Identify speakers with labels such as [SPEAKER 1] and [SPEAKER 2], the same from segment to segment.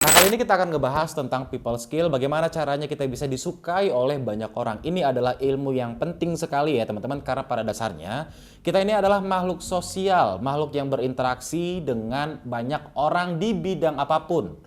[SPEAKER 1] Nah, kali ini kita akan ngebahas tentang people skill, bagaimana caranya kita bisa disukai oleh banyak orang. Ini adalah ilmu yang penting sekali ya teman-teman, karena pada dasarnya kita ini adalah makhluk sosial, makhluk yang berinteraksi dengan banyak orang di bidang apapun.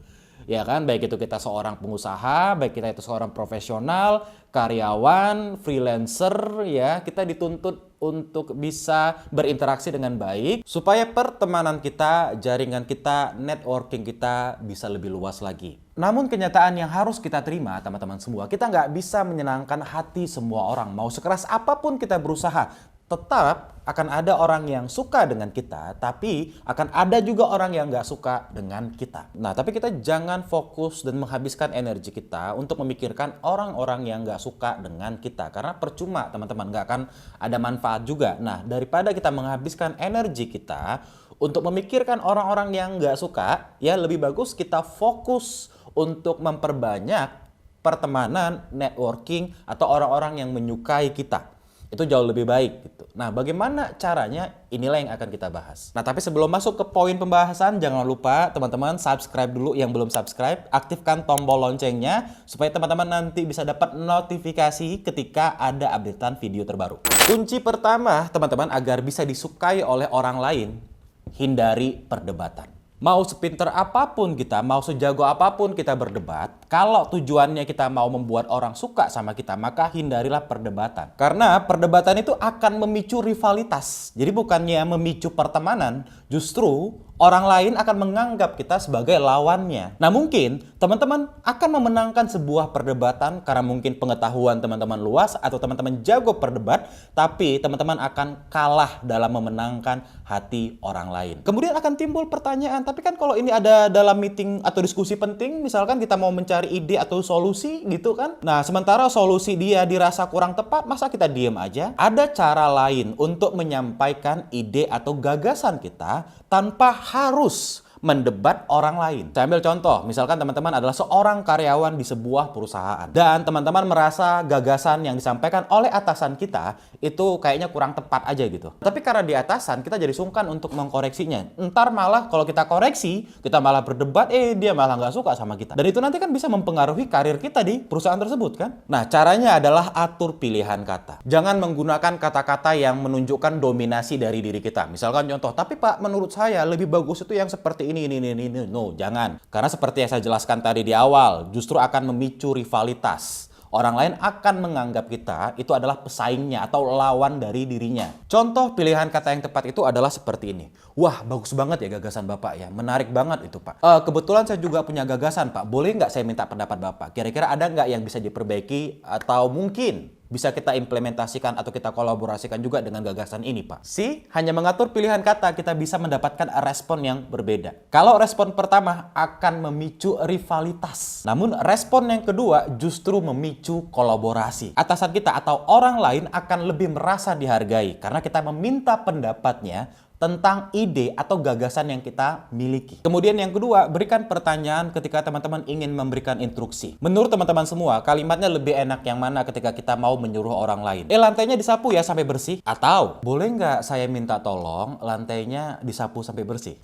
[SPEAKER 1] Ya kan, baik itu kita seorang pengusaha, baik kita itu seorang profesional, karyawan, freelancer, ya, kita dituntut untuk bisa berinteraksi dengan baik supaya pertemanan kita, jaringan kita, networking kita bisa lebih luas lagi. Namun kenyataan yang harus kita terima teman-teman semua, kita nggak bisa menyenangkan hati semua orang. Mau sekeras apapun kita berusaha, tetap akan ada orang yang suka dengan kita, tapi akan ada juga orang yang nggak suka dengan kita. Nah, tapi kita jangan fokus dan menghabiskan energi kita untuk memikirkan orang-orang yang nggak suka dengan kita. Karena percuma teman-teman, nggak akan ada manfaat juga. Nah, daripada kita menghabiskan energi kita untuk memikirkan orang-orang yang nggak suka, ya lebih bagus kita fokus untuk memperbanyak pertemanan, networking, atau orang-orang yang menyukai kita. Itu jauh lebih baik gitu. Nah, bagaimana caranya? Inilah yang akan kita bahas. Nah, tapi sebelum masuk ke poin pembahasan, jangan lupa teman-teman subscribe dulu yang belum subscribe, aktifkan tombol loncengnya supaya teman-teman nanti bisa dapat notifikasi ketika ada updatean video terbaru. Kunci pertama, teman-teman, agar bisa disukai oleh orang lain, hindari perdebatan. Mau sepinter apapun kita, mau sejago apapun kita berdebat, kalau tujuannya kita mau membuat orang suka sama kita, maka hindarilah perdebatan. Karena perdebatan itu akan memicu rivalitas. Jadi bukannya memicu pertemanan, justru orang lain akan menganggap kita sebagai lawannya. Nah, mungkin teman-teman akan memenangkan sebuah perdebatan karena mungkin pengetahuan teman-teman luas atau teman-teman jago berdebat, tapi teman-teman akan kalah dalam memenangkan hati orang lain. Kemudian akan timbul pertanyaan, tapi kan kalau ini ada dalam meeting atau diskusi penting, misalkan kita mau mencari ide atau solusi gitu kan. Nah, sementara solusi dia dirasa kurang tepat, masa kita diem aja? Ada cara lain untuk menyampaikan ide atau gagasan kita tanpa harus mendebat orang lain. Saya ambil contoh, misalkan teman-teman adalah seorang karyawan di sebuah perusahaan dan teman-teman merasa gagasan yang disampaikan oleh atasan kita itu kayaknya kurang tepat aja gitu. Tapi karena di atasan kita jadi sungkan untuk mengkoreksinya. Ntar malah kalau kita koreksi, kita malah berdebat, dia malah nggak suka sama kita. Dan itu nanti kan bisa mempengaruhi karir kita di perusahaan tersebut kan. Nah, caranya adalah atur pilihan kata. Jangan menggunakan kata-kata yang menunjukkan dominasi dari diri kita. Misalkan contoh, tapi Pak, menurut saya lebih bagus itu yang seperti ini. No, jangan. Karena seperti yang saya jelaskan tadi di awal, justru akan memicu rivalitas. Orang lain akan menganggap kita itu adalah pesaingnya atau lawan dari dirinya. Contoh pilihan kata yang tepat itu adalah seperti ini. Wah, bagus banget ya gagasan Bapak ya. Menarik banget itu Pak. Kebetulan saya juga punya gagasan Pak. Boleh nggak saya minta pendapat Bapak? Kira-kira ada nggak yang bisa diperbaiki atau mungkin bisa kita implementasikan atau kita kolaborasikan juga dengan gagasan ini, Pak. Hanya mengatur pilihan kata, kita bisa mendapatkan respon yang berbeda. Kalau respon pertama akan memicu rivalitas. Namun respon yang kedua justru memicu kolaborasi. Atasan kita atau orang lain akan lebih merasa dihargai karena kita meminta pendapatnya tentang ide atau gagasan yang kita miliki. Kemudian yang kedua, berikan pertanyaan ketika teman-teman ingin memberikan instruksi. Menurut teman-teman semua, kalimatnya lebih enak yang mana ketika kita mau menyuruh orang lain? Lantainya disapu ya sampai bersih? Atau, boleh nggak saya minta tolong lantainya disapu sampai bersih?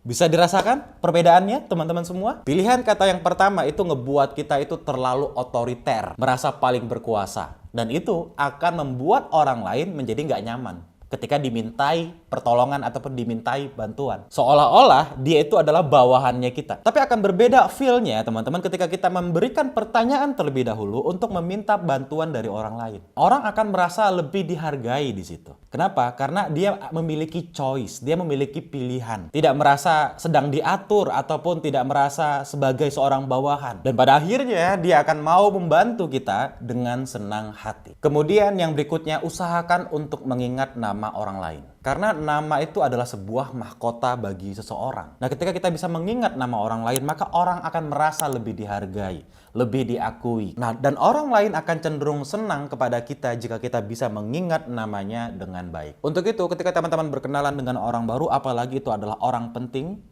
[SPEAKER 1] Bisa dirasakan perbedaannya teman-teman semua? Pilihan kata yang pertama itu ngebuat kita itu terlalu otoriter, merasa paling berkuasa. Dan itu akan membuat orang lain menjadi nggak nyaman ketika dimintai pertolongan ataupun dimintai bantuan. Seolah-olah dia itu adalah bawahannya kita. Tapi akan berbeda feel-nya teman-teman ketika kita memberikan pertanyaan terlebih dahulu untuk meminta bantuan dari orang lain. Orang akan merasa lebih dihargai di situ. Kenapa? Karena dia memiliki choice, dia memiliki pilihan. Tidak merasa sedang diatur ataupun tidak merasa sebagai seorang bawahan. Dan pada akhirnya dia akan mau membantu kita dengan senang hati. Kemudian yang berikutnya, usahakan untuk mengingat nama orang lain. Karena nama itu adalah sebuah mahkota bagi seseorang. Nah, ketika kita bisa mengingat nama orang lain, maka orang akan merasa lebih dihargai, lebih diakui. Nah, dan orang lain akan cenderung senang kepada kita jika kita bisa mengingat namanya dengan baik. Untuk itu, ketika teman-teman berkenalan dengan orang baru, apalagi itu adalah orang penting,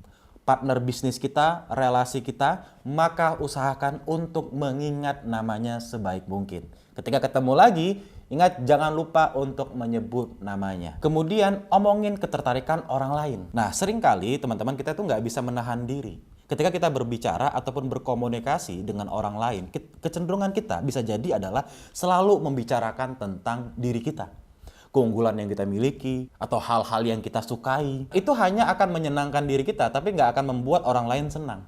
[SPEAKER 1] partner bisnis kita, relasi kita, maka usahakan untuk mengingat namanya sebaik mungkin. Ketika ketemu lagi, ingat jangan lupa untuk menyebut namanya. Kemudian omongin ketertarikan orang lain. Nah, seringkali teman-teman kita tuh nggak bisa menahan diri. Ketika kita berbicara ataupun berkomunikasi dengan orang lain, kecenderungan kita bisa jadi adalah selalu membicarakan tentang diri kita, keunggulan yang kita miliki, atau hal-hal yang kita sukai. Itu hanya akan menyenangkan diri kita, tapi nggak akan membuat orang lain senang.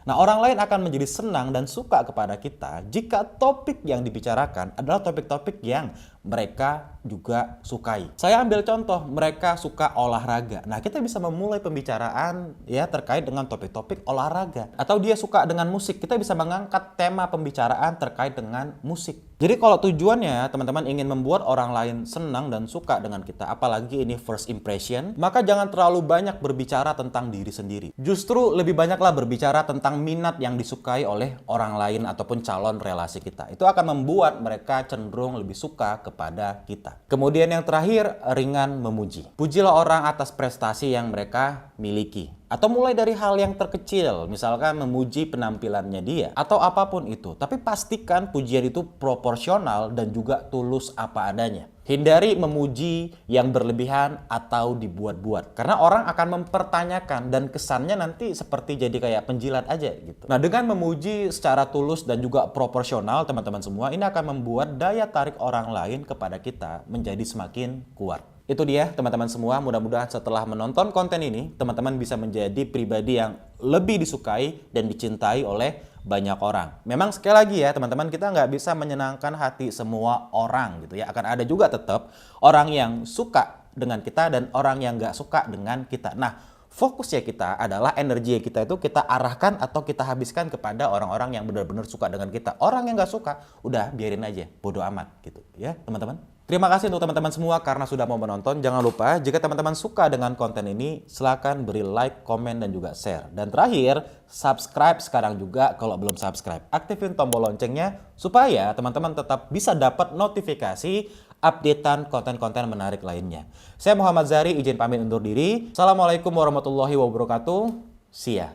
[SPEAKER 1] Nah, orang lain akan menjadi senang dan suka kepada kita jika topik yang dibicarakan adalah topik-topik yang mereka juga sukai. Saya ambil contoh, mereka suka olahraga. Nah, kita bisa memulai pembicaraan ya terkait dengan topik-topik olahraga. Atau dia suka dengan musik, kita bisa mengangkat tema pembicaraan terkait dengan musik. Jadi kalau tujuannya teman-teman ingin membuat orang lain senang dan suka dengan kita, apalagi ini first impression, maka jangan terlalu banyak berbicara tentang diri sendiri. Justru lebih banyaklah berbicara tentang minat yang disukai oleh orang lain ataupun calon relasi kita. Itu akan membuat mereka cenderung lebih suka kepada kita. Kemudian yang terakhir, ringan memuji. Pujilah orang atas prestasi yang mereka miliki. Atau mulai dari hal yang terkecil, misalkan memuji penampilannya dia, atau apapun itu. Tapi pastikan pujian itu proporsional dan juga tulus apa adanya. Hindari memuji yang berlebihan atau dibuat-buat. Karena orang akan mempertanyakan dan kesannya nanti seperti jadi kayak penjilat aja gitu. Nah, dengan memuji secara tulus dan juga proporsional teman-teman semua, ini akan membuat daya tarik orang lain kepada kita menjadi semakin kuat. Itu dia teman-teman semua, mudah-mudahan setelah menonton konten ini, teman-teman bisa menjadi pribadi yang lebih disukai dan dicintai oleh banyak orang. Memang sekali lagi ya teman-teman, kita nggak bisa menyenangkan hati semua orang gitu ya. Akan ada juga tetap orang yang suka dengan kita dan orang yang nggak suka dengan kita. Nah, fokusnya kita adalah energi kita itu kita arahkan atau kita habiskan kepada orang-orang yang benar-benar suka dengan kita. Orang yang nggak suka, udah biarin aja, bodo amat gitu ya teman-teman. Terima kasih untuk teman-teman semua karena sudah mau menonton. Jangan lupa jika teman-teman suka dengan konten ini, silakan beri like, komen, dan juga share. Dan terakhir, subscribe sekarang juga kalau belum subscribe. Aktifin tombol loncengnya supaya teman-teman tetap bisa dapat notifikasi updatean konten-konten menarik lainnya. Saya Muhammad Zahri, izin pamit undur diri. Assalamualaikum warahmatullahi wabarakatuh. See ya.